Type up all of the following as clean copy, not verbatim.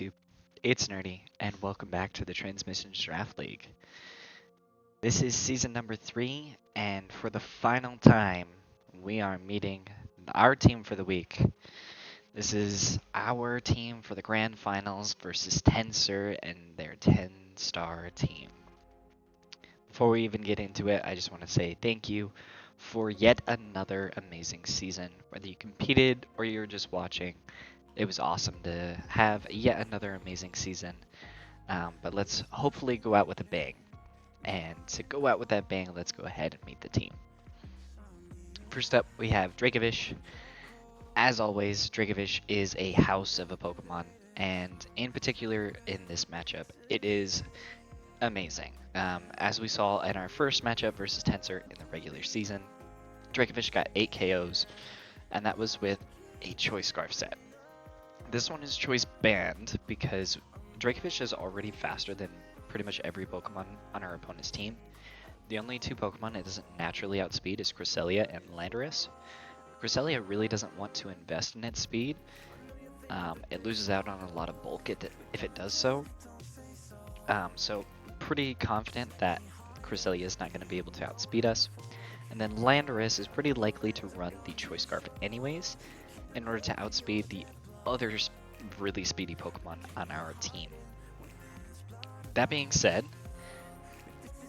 YouTube? It's Nerdy, and welcome back to the Transmissions Draft League. This is season number 3, and for the final time, we are meeting our team for the week. This is our team for the grand finals versus Tensor and their 10-star team. Before we even get into it, I just want to say thank you for yet another amazing season. Whether you competed or you're just watching, it was awesome to have yet another amazing season. But let's hopefully go out with a bang. And to go out with that bang, let's go ahead and meet the team. First up, we have Dracovish. As always, Dracovish is a house of a Pokemon, and in particular in this matchup, it is amazing. As we saw in our first matchup versus Tensor in the regular season, Dracovish got 8 KOs, and that was with a Choice Scarf set. This one is Choice banned because Dracovish is already faster than pretty much every Pokemon on our opponent's team. The only two Pokemon it doesn't naturally outspeed is Cresselia and Landorus. Cresselia really doesn't want to invest in its speed. It loses out on a lot of bulk if it does so. So pretty confident that Cresselia is not going to be able to outspeed us. And then Landorus is pretty likely to run the Choice Scarf anyways in order to outspeed the other really speedy Pokemon on our team. That being said,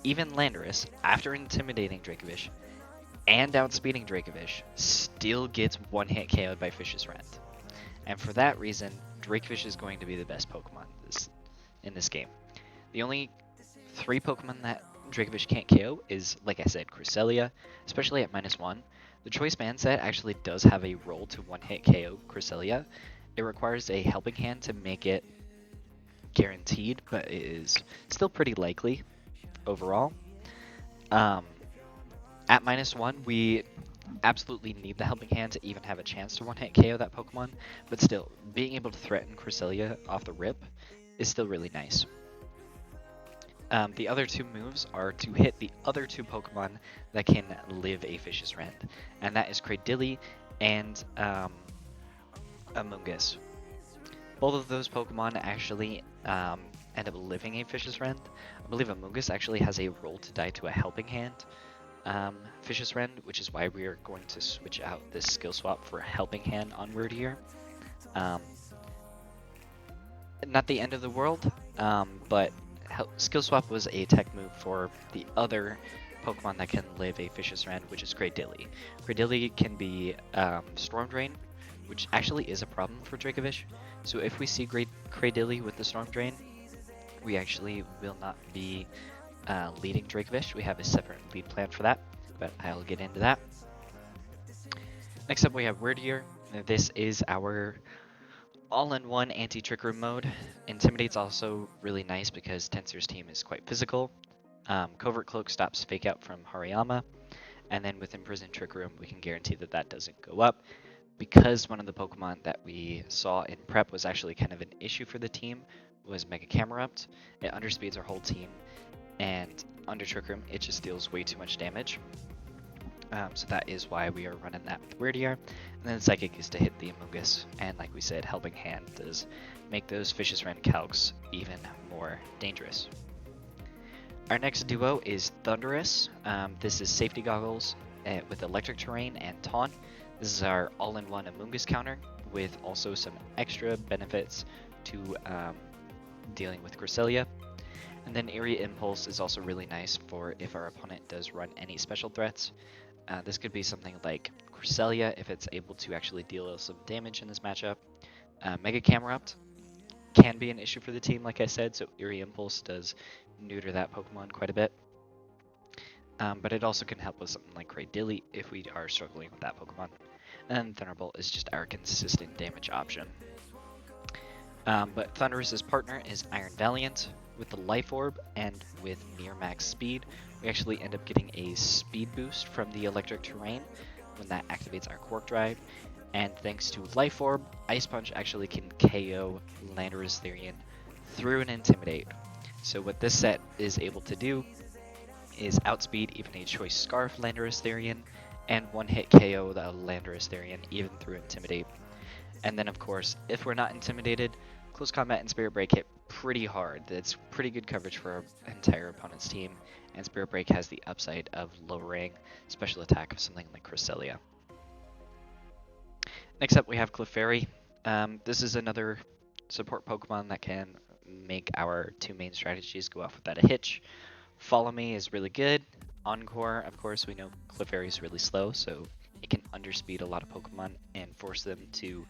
even Landorus, after intimidating Dracovish and outspeeding Dracovish, still gets one-hit KO'd by Fish's Rent. And for that reason, Dracovish is going to be the best Pokemon in this game. The only 3 Pokemon that Dracovish can't KO is, like I said, Cresselia, especially at -1. The Choice Band set actually does have a roll to one-hit KO Cresselia. It requires a Helping Hand to make it guaranteed, but it is still pretty likely overall. At -1, we absolutely need the Helping Hand to even have a chance to one-hit KO that Pokemon, but still, being able to threaten Cresselia off the rip is still really nice. The other 2 moves are to hit the other 2 Pokemon that can live a Fish's Rend, and that is Cradily and Amoonguss. Both of those Pokemon actually end up living a Fish's Rend. I believe Amoonguss actually has a roll to die to a Helping Hand Fish's Rend, which is why we are going to switch out this skill swap for a Helping Hand on Wordier. Not the end of the world, but skill swap was a tech move for the other Pokemon that can live a Fish's Rend, which is Cradily. Cradily can be Storm Drain, which actually is a problem for Dracovish. So if we see Cradily with the Storm Drain, we actually will not be leading Dracovish. We have a separate lead plan for that, but I'll get into that. Next up we have Wordier. This is our all-in-one anti-Trick Room mode. Intimidate's also really nice because Tensor's team is quite physical. Covert Cloak stops Fake Out from Hariyama, and then with Imprisoned Trick Room we can guarantee that that doesn't go up. Because one of the Pokemon that we saw in prep was actually kind of an issue for the team, was Mega Camerupt. It underspeeds our whole team, and under Trick Room, it just deals way too much damage. So that is why we are running that with Wordier. And then Psychic is to hit the Amoonguss, and like we said, Helping Hand does make those Fish's Rend calcs even more dangerous. Our next duo is Thundurus. This is Safety Goggles with Electric Terrain and Taunt. This is our all-in-one Amoonguss counter with also some extra benefits to dealing with Cresselia. And then Area Impulse is also really nice for if our opponent does run any special threats. This could be something like Cresselia if it's able to actually deal some damage in this matchup. Mega Camerupt can be an issue for the team, like I said, so Area Impulse does neuter that Pokemon quite a bit. But it also can help with something like Cradily if we are struggling with that Pokemon. And Thunderbolt is just our consistent damage option. But Thundurus' partner is Iron Valiant. With the Life Orb and with near max speed, we actually end up getting a speed boost from the Electric Terrain when that activates our Quark Drive. And thanks to Life Orb, Ice Punch actually can KO Landorus Therian through an Intimidate. So what this set is able to do is outspeed even a Choice Scarf Landorus Therian, and one-hit KO the Landorus Therian even through Intimidate. And then of course, if we're not intimidated, Close Combat and Spirit Break hit pretty hard. That's pretty good coverage for our entire opponent's team, and Spirit Break has the upside of lowering special attack of something like Cresselia. Next up we have Clefairy. This is another support Pokemon that can make our two main strategies go off without a hitch. Follow Me is really good. Encore, of course, we know Clefairy is really slow, so it can underspeed a lot of Pokemon and force them to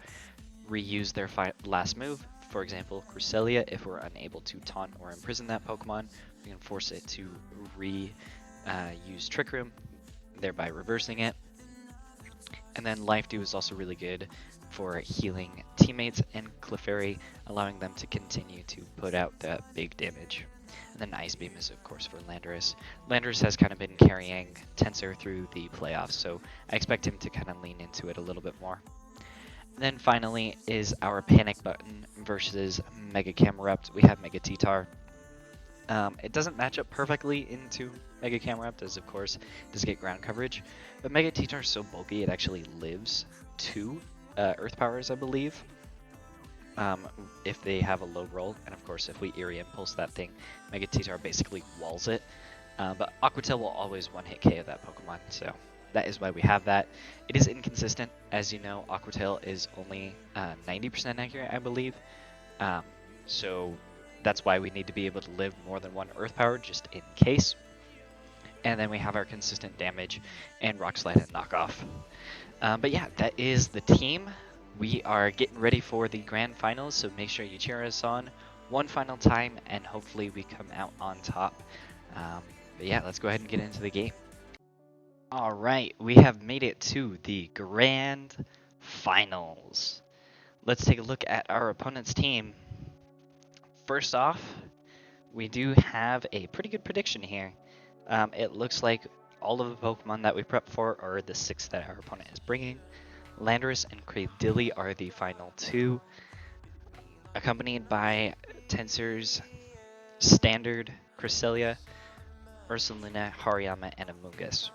reuse their last move. For example, Cresselia, if we're unable to taunt or imprison that Pokemon, we can force it to use Trick Room, thereby reversing it. And then Life Dew is also really good for healing teammates and Clefairy, allowing them to continue to put out that big damage. And then Ice Beam is, of course, for Landorus. Landorus has kind of been carrying Tensor through the playoffs, so I expect him to kind of lean into it a little bit more. And then finally is our Panic Button versus Mega Camerupt. We have Mega T-Tar. It doesn't match up perfectly into Mega Camerupt, as of course it does get ground coverage, but Mega T-Tar is so bulky it actually lives 2 Earth Powers, I believe, if they have a low roll, and of course if we Eerie Impulse that thing, Mega T-Tar basically walls it, but Aqua Tail will always one-hit KO that Pokemon, so that is why we have that. It is inconsistent, as you know. Aqua Tail is only 90% accurate, I believe, so that's why we need to be able to live more than 1 Earth Power, just in case. And then we have our consistent damage and Rock Slide and Knockoff. But yeah, that is the team. We are getting ready for the grand finals, so make sure you cheer us on one final time, and hopefully we come out on top. But yeah, let's go ahead and get into the game. Alright, we have made it to the grand finals. Let's take a look at our opponent's team. First off, we do have a pretty good prediction here. It looks like all of the Pokemon that we prep for are the 6 that our opponent is bringing. Landorus and Cradily are the final 2, accompanied by Tensor's Standard, Cresselia, Ursaluna, Hariyama, and Amoonguss.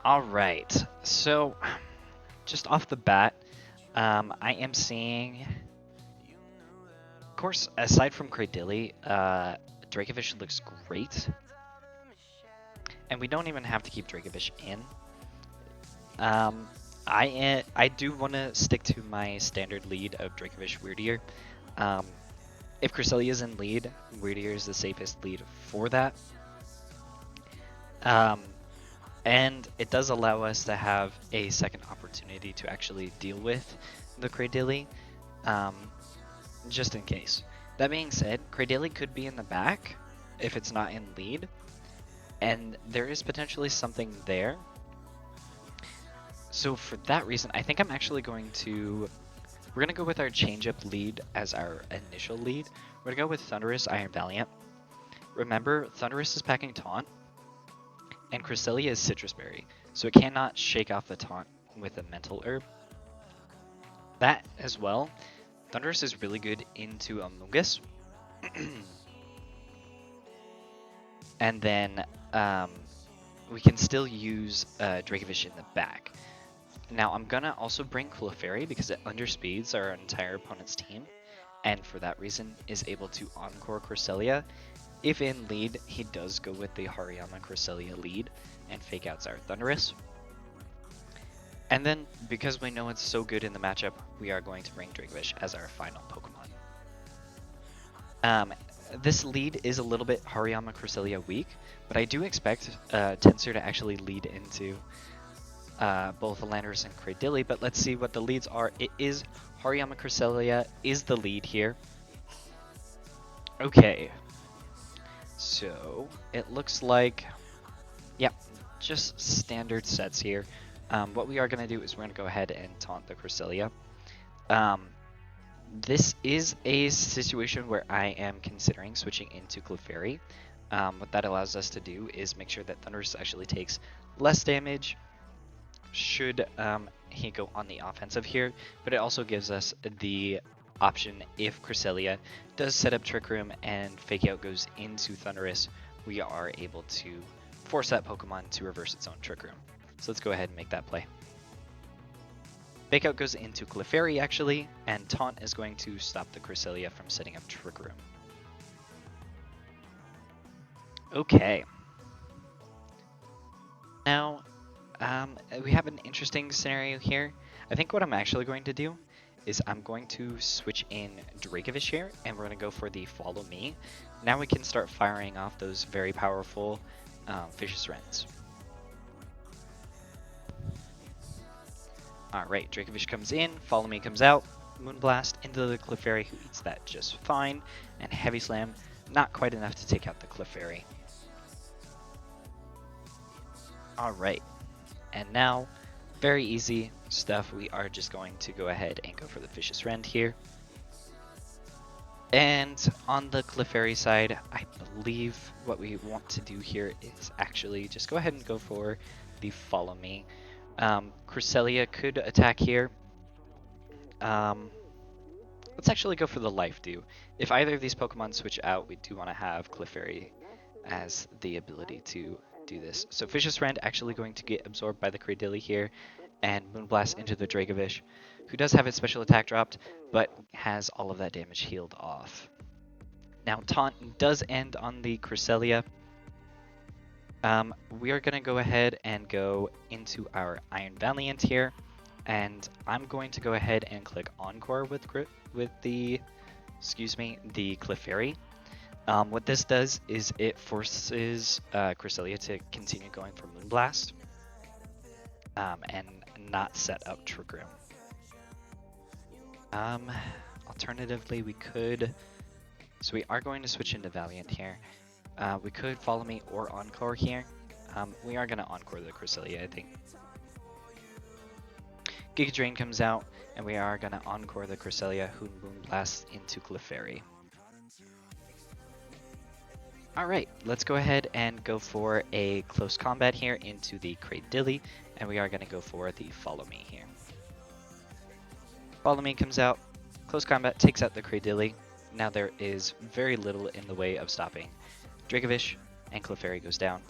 Alright, so just off the bat, I am seeing, of course, aside from Cradily, Dracovish looks great. And we don't even have to keep Dracovish in. I do want to stick to my standard lead of Dracovish Weirdier. If Cresselia is in lead, Weirdier is the safest lead for that. And it does allow us to have a second opportunity to actually deal with the Cradily, just in case. That being said, Cradily could be in the back if it's not in lead, and there is potentially something there. So for that reason, I think I'm actually going to... We're going to go with our change-up lead as our initial lead. We're going to go with Thundurus, Iron Valiant. Remember, Thundurus is packing Taunt, and Cresselia is Citrus Berry, so it cannot shake off the Taunt with a Mental Herb. That as well, Thundurus is really good into Amoonguss. And then we can still use Dracovish in the back. Now I'm gonna also bring Clefairy because it underspeeds our entire opponent's team, and for that reason is able to Encore Cresselia. If in lead, he does go with the Hariyama Cresselia lead and fake outs our Thundurus. And then, because we know it's so good in the matchup, we are going to bring Dracovish as our final Pokemon. This lead is a little bit Hariyama Cresselia weak, but I do expect Tensor to actually lead into both Landorus and Cradily, but let's see what the leads are. It is Hariyama Cresselia is the lead here. Okay. So, it looks like, yeah, just standard sets here. What we are going to do is we're going to go ahead and taunt the Cresselia. This is a situation where I am considering switching into Clefairy. What that allows us to do is make sure that Thundurus actually takes less damage should he go on the offensive here, but it also gives us the option if Cresselia does set up Trick Room and Fake Out goes into Thundurus, we are able to force that Pokemon to reverse its own Trick Room. So let's go ahead and make that play. Fake Out goes into Clefairy actually, and Taunt is going to stop the Cresselia from setting up Trick Room. Okay. Now, we have an interesting scenario here. I think what I'm actually going to do is I'm going to switch in Dracovish here, and we're going to go for the Follow Me. Now we can start firing off those very powerful Vicious Rends. Alright, Dracovish comes in, Follow Me comes out, Moonblast into the Clefairy, who eats that just fine, and Heavy Slam, not quite enough to take out the Clefairy. Alright, and now, very easy stuff, we are just going to go ahead and go for the Vicious Rend here. And on the Clefairy side, I believe what we want to do here is actually just go ahead and go for the Follow Me. Cresselia could attack here. Let's actually go for the Life Dew. If either of these Pokemon switch out, we do want to have Clefairy as the ability to do this. So Vicious Rend actually going to get absorbed by the Cradily here, and Moonblast into the Dracovish, who does have its special attack dropped, but has all of that damage healed off. Now Taunt does end on the Cresselia. We are going to go ahead and go into our Iron Valiant here, and I'm going to go ahead and click Encore with the Clefairy. What this does is it forces Cresselia to continue going for Moonblast and not set up Trick Room. Alternatively, we could... So we are going to switch into Valiant here. We could Follow Me or Encore here. We are going to Encore the Cresselia, I think. Giga Drain comes out, and we are going to Encore the Cresselia, who Moonblasts into Clefairy. Alright, let's go ahead and go for a close combat here into the Cradily, and we are going to go for the Follow Me here. Follow Me comes out, close combat takes out the Cradily. Now there is very little in the way of stopping Dracovish, and Clefairy goes down.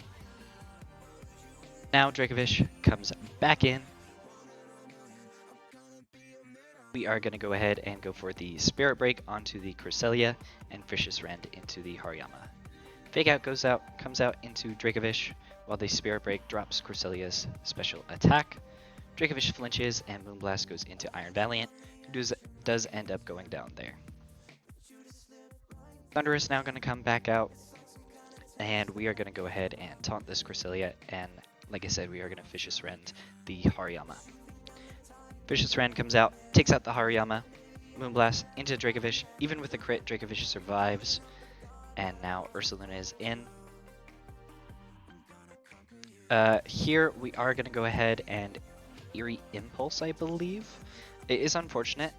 Now Dracovish comes back in. We are going to go ahead and go for the Spirit Break onto the Cresselia, and Vicious Rend into the Hariyama. Fake Out comes out into Dracovish, while the Spirit Break drops Cresselia's special attack. Dracovish flinches, and Moonblast goes into Iron Valiant, who does end up going down there. Thundurus now going to come back out, and we are going to go ahead and taunt this Cresselia, and like I said, we are going to Vicious Rend the Hariyama. Vicious Rend comes out, takes out the Hariyama, Moonblast into Dracovish. Even with the crit, Dracovish survives, and now Ursaluna is in. Here we are going to go ahead and Eerie Impulse, I believe. It is unfortunate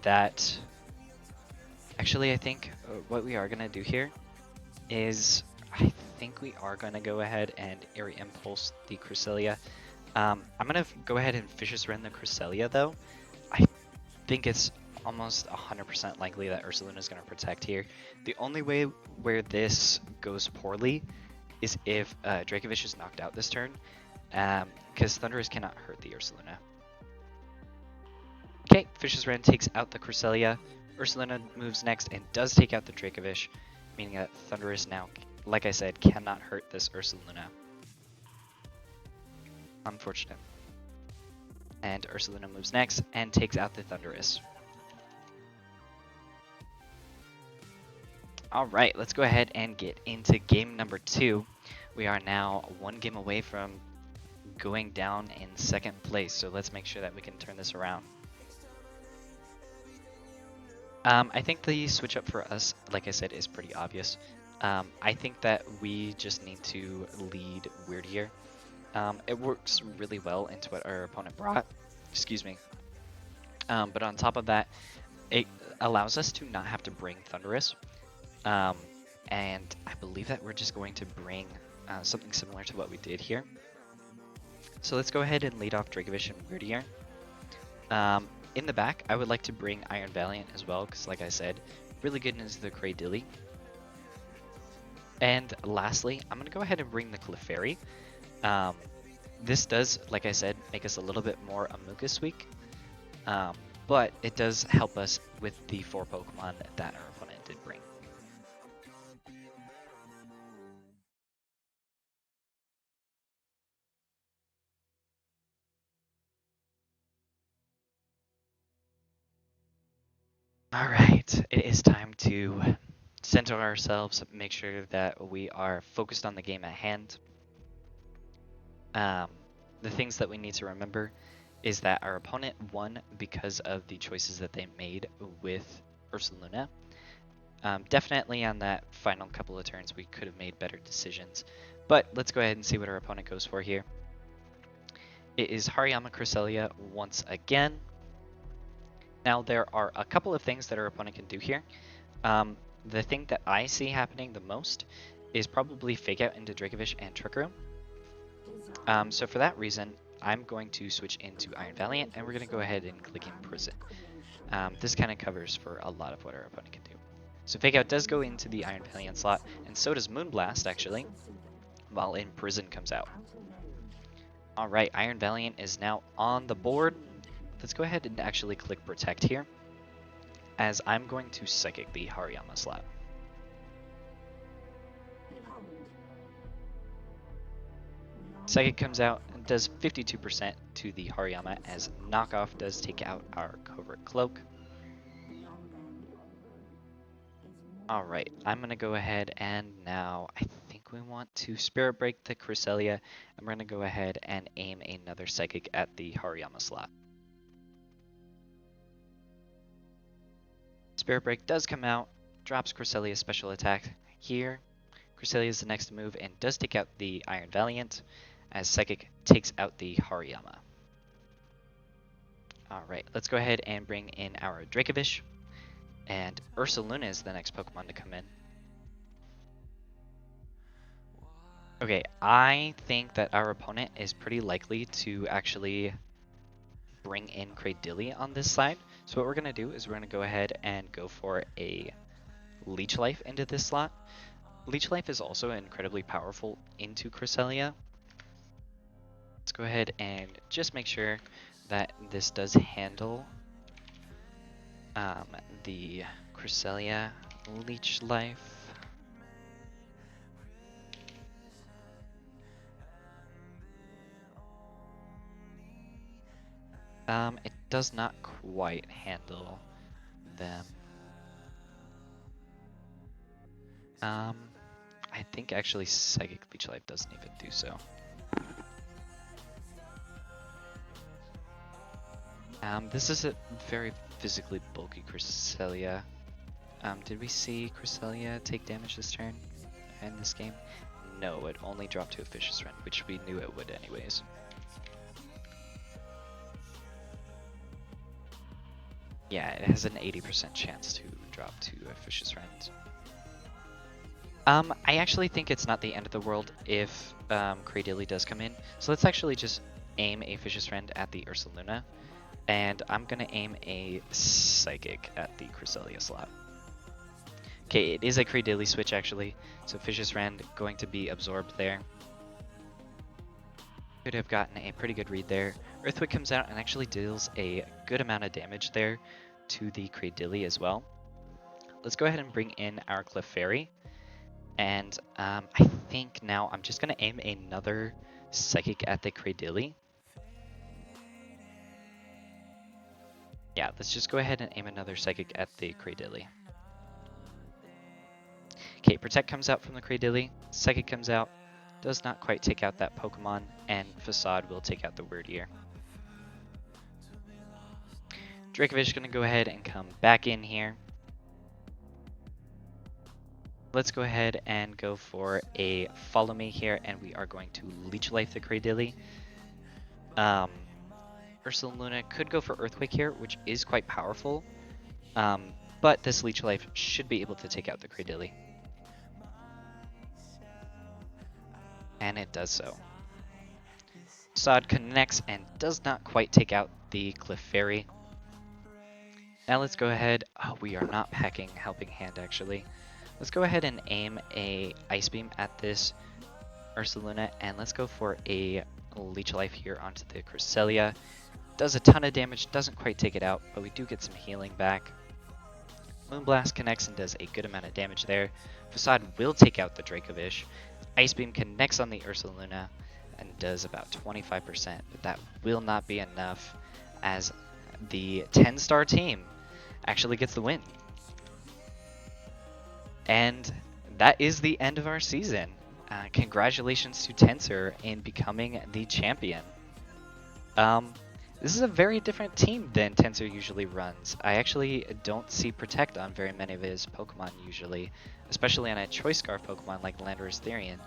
that... Actually, I think what we are going to do here is... I think we are going to go ahead and Eerie Impulse the Cresselia. I'm going to go ahead and Vicious Rend the Cresselia, though. I think it's almost 100% likely that Ursaluna is going to protect here. The only way where this goes poorly is if Dracovish is knocked out this turn, because Thundurus cannot hurt the Ursaluna. Okay, Vicious Rend takes out the Cresselia. Ursaluna moves next and does take out the Dracovish, meaning that Thundurus now, like I said, cannot hurt this Ursaluna. Unfortunate. And Ursaluna moves next and takes out the Thundurus. Alright, let's go ahead and get into game number 2. We are now one game away from going down in second place, so let's make sure that we can turn this around. I think the switch up for us, like I said, is pretty obvious. I think that we just need to lead Weird here. It works really well into what our opponent brought. Excuse me. But on top of that, it allows us to not have to bring Thundurus. And I believe that we're just going to bring something similar to what we did here. So let's go ahead and lead off Dracovish and Weirdier. In the back, I would like to bring Iron Valiant as well, because like I said, really good into the Cradilly. And lastly, I'm going to go ahead and bring the Clefairy. This does, like I said, make us a little bit more Amoonguss weak, but it does help us with the 4 Pokemon that our opponent did bring. Alright, it is time to center ourselves, make sure that we are focused on the game at hand. The things that we need to remember is that our opponent won because of the choices that they made with Ursaluna. Definitely on that final couple of turns we could have made better decisions, but let's go ahead and see what our opponent goes for here. It is Hariyama Cresselia once again. Now there are a couple of things that our opponent can do here. The thing that I see happening the most is probably Fake Out into Dracovish and Trick Room. So for that reason, I'm going to switch into Iron Valiant, and we're going to go ahead and click Imprison. This kind of covers for a lot of what our opponent can do. So Fake Out does go into the Iron Valiant slot, and so does Moonblast, actually, while Imprison comes out. Alright, Iron Valiant is now on the board. Let's go ahead and actually click Protect here, as I'm going to Psychic the Hariyama slot. Psychic comes out and does 52% to the Hariyama, as Knockoff does take out our Covert Cloak. Alright, I'm going to go ahead and now I think we want to Spirit Break the Cresselia, and we're going to go ahead and aim another Psychic at the Hariyama slot. Spirit Break does come out, drops Cresselia's special attack here. Cresselia is the next move and does take out the Iron Valiant, as Psychic takes out the Hariyama. Alright, let's go ahead and bring in our Dracovish. And Ursaluna is the next Pokemon to come in. Okay, I think that our opponent is pretty likely to actually bring in Cradilly on this side. So what we're going to do is we're going to go ahead and go for a Leech Life into this slot. Leech Life is also incredibly powerful into Cresselia. Let's go ahead and just make sure that this does handle the Cresselia Leech Life. It does not quite handle them. I think actually Psychic Leech Life doesn't even do so. This is a very physically bulky Cresselia. Did we see Cresselia take damage this turn in this game? No, it only dropped to a Fish's Friend, which we knew it would anyways. Yeah, it has an 80% chance to drop to a Fish's Friend. I actually think it's not the end of the world if Cradilly does come in. So let's actually just aim a Fish's Friend at the Ursaluna. And I'm going to aim a Psychic at the Cresselia slot. Okay, it is a Cradilly switch actually. So Fish's Friend going to be absorbed there. Could have gotten a pretty good read there. Earthquake comes out and actually deals a good amount of damage there to the Cradilly as well. Let's go ahead and bring in our Clefairy. And I think now I'm just going to aim another Psychic at the Cradilly. Yeah, let's just go ahead and aim another Psychic at the Cradilly. Okay, Protect comes out from the Cradilly. Psychic comes out. Does not quite take out that Pokemon. And Facade will take out the Weirdier. Dracovish is going to go ahead and come back in here. Let's go ahead and go for a Follow Me here. And we are going to Leech Life the Cradilly. Ursaluna could go for Earthquake here, which is quite powerful, but this Leech Life should be able to take out the Cradilly. and it does so. Sod connects and does not quite take out the Clefairy. Now let's go ahead. Oh, we are not packing Helping Hand actually. Let's go ahead and aim a Ice Beam at this Ursaluna, and let's go for a Leech Life here onto the Cresselia. Does a ton of damage, doesn't quite take it out, but we do get some healing back. Moonblast connects and does a good amount of damage there. Facade will take out the Dracovish. Ice Beam connects on the Ursaluna and does about 25%, but that will not be enough as the 10-star team actually gets the win. And that is the end of our season. Congratulations to Tensor in becoming the champion. This is a very different team than Tensor usually runs. I actually don't see Protect on very many of his Pokemon usually, especially on a Choice Scarf Pokemon like Landorus Therian.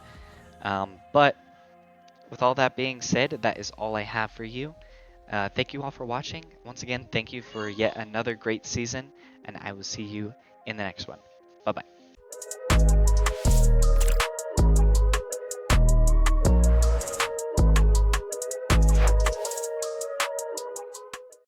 But with all that being said, that is all I have for you. Thank you all for watching. Once again, thank you for yet another great season, and I will see you in the next one. Bye-bye.